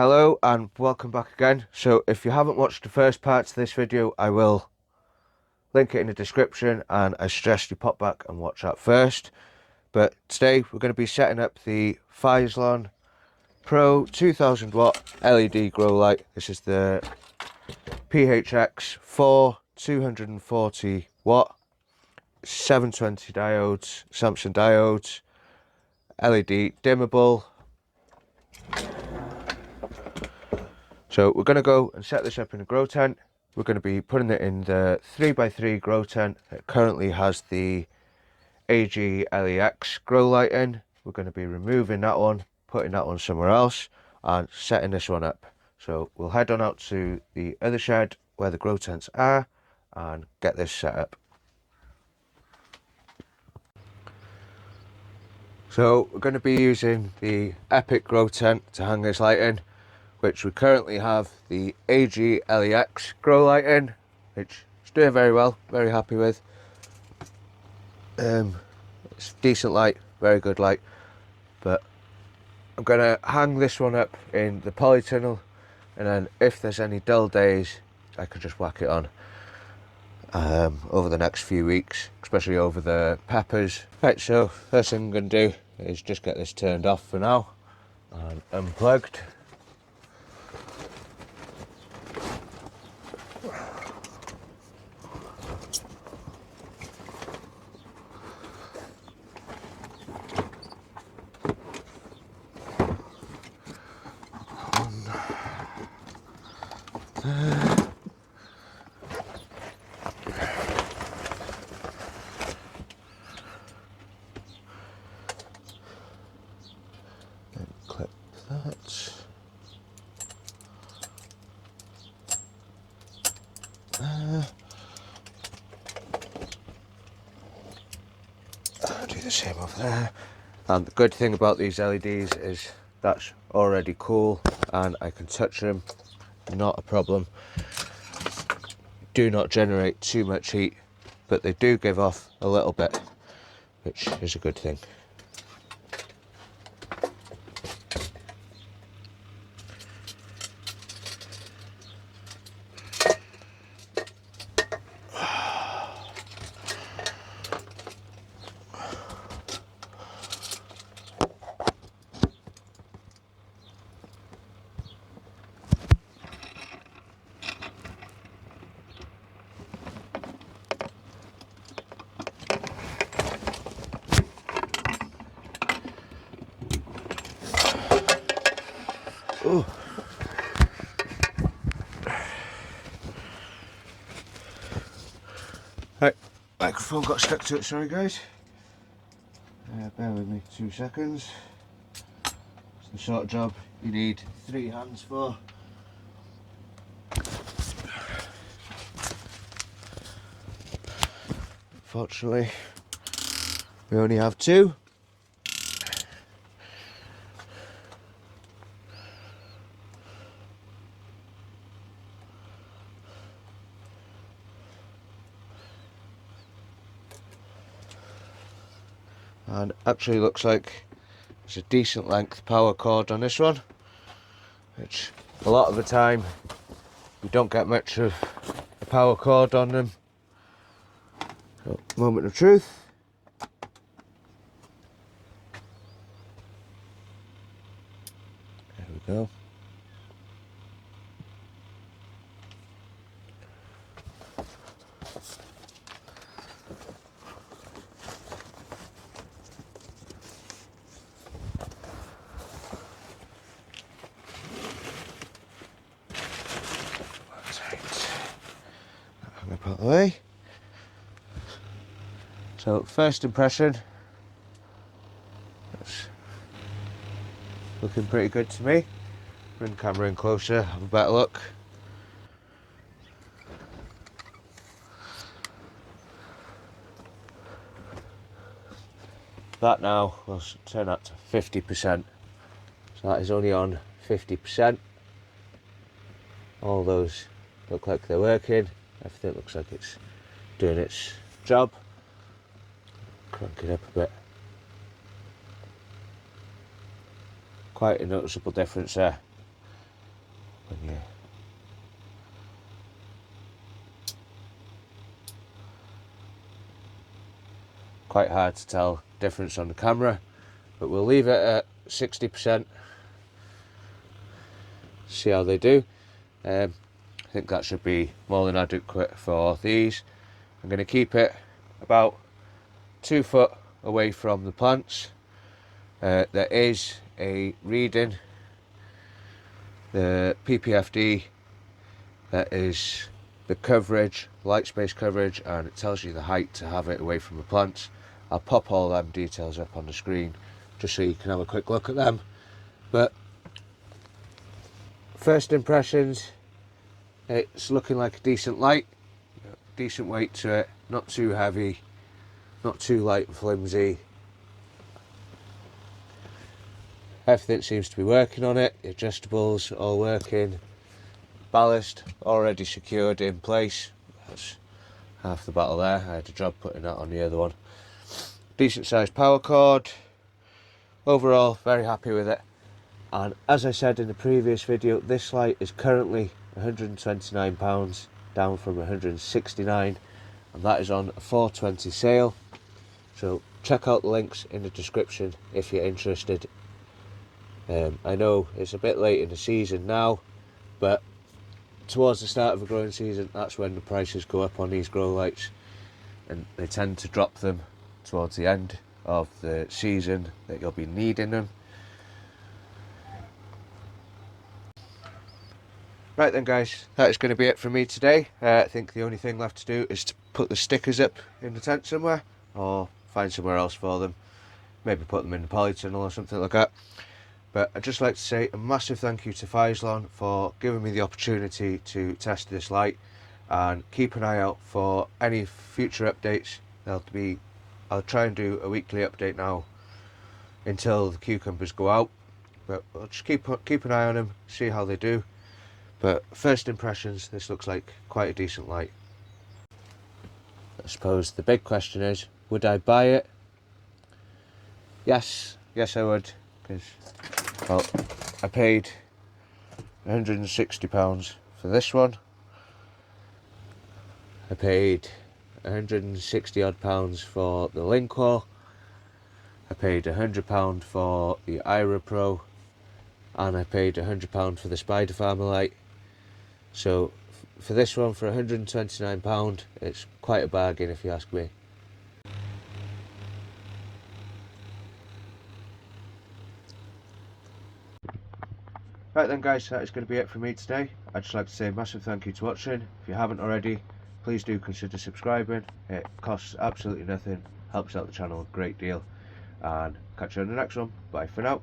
Hello and welcome back again. So if you haven't watched the first part to this video, I will link it in the description, and I suggest you pop back and watch that first. But today we're going to be setting up the Phlizon Pro 2000 watt LED grow light. This is the PHX4 240 watt 720 diodes, Samsung diodes, LED dimmable. So we're going to go and set this up in a grow tent. We're going to be putting it in the 3x3 grow tent. It currently has the Aglex grow light in. We're going to be removing that one, putting that one somewhere else, and setting this one up. So we'll head on out to the other shed where the grow tents are and get this set up. So we're going to be using the Epic grow tent to hang this light in, which we currently have the Aglex grow light in, which is doing very well, very happy with. It's decent light, very good light, but I'm going to hang this one up in the polytunnel, and then if there's any dull days I can just whack it on over the next few weeks, especially over the peppers. Right, so first thing I'm going to do is just get this turned off for now and unplugged. Clip that. Do the same over there. And the good thing about these LEDs is that's already cool and I can touch them, not a problem. Do not generate too much heat, but they do give off a little bit, which is a good thing. Ooh. Right, microphone got stuck to it, sorry guys. Bear with me 2 seconds. It's the sort of job you need 3 hands for. Unfortunately, we only have 2. And actually looks like there's a decent length power cord on this one, which a lot of the time you don't get much of a power cord on them. So, moment of truth. There we go. Hang up out of the way. So first impression, it's looking pretty good to me. Bring the camera in closer, have a better look. That now will turn that to 50%. So that is only on 50%. All those look like they're working. Everything looks like it's doing its job. Crank it up a bit. Quite a noticeable difference there. quite hard to tell difference on the camera, but we'll leave it at 60%, see how they do. I think that should be more than adequate for these. I'm going to keep it about 2 foot away from the plants. There is a reading, the PPFD, that is the coverage, light space coverage, and it tells you the height to have it away from the plants. I'll pop all them details up on the screen just so you can have a quick look at them. But first impressions, it's looking like a decent light, decent weight to it, not too heavy, not too light and flimsy. Everything seems to be working on it, the adjustables all working, ballast already secured in place. That's half the battle there. I had a job putting that on the other one. Decent sized power cord. Overall, very happy with it. And as I said in the previous video, this light is currently £129, down from £169, and that is on a 420 sale. So check out the links in the description if you're interested. I know it's a bit late in the season now, but towards the start of the growing season, that's when the prices go up on these grow lights, and they tend to drop them towards the end of the season that you'll be needing them. Right then guys, that is going to be it for me today. I think the only thing left to do is to put the stickers up in the tent somewhere, or find somewhere else for them, maybe put them in the polytunnel or something like that. But I'd just like to say a massive thank you to Phlizon for giving me the opportunity to test this light, and keep an eye out for any future updates. I'll try and do a weekly update now until the cucumbers go out, but I'll just keep an eye on them, see how they do. But first impressions, this looks like quite a decent light. I suppose the big question is, would I buy it? Yes I would, because, well, I paid £160 for this one. I paid 160 odd pounds for the Linktree. I paid £100 for the INKBIRD Pro, and I paid £100 for the Spider Farmer light. So for this one, for £129, it's quite a bargain if you ask me. Right then guys, that is going to be it for me today. I'd just like to say a massive thank you to watching. If you haven't already, please do consider subscribing. It costs absolutely nothing, helps out the channel a great deal. And catch you on the next one. Bye for now.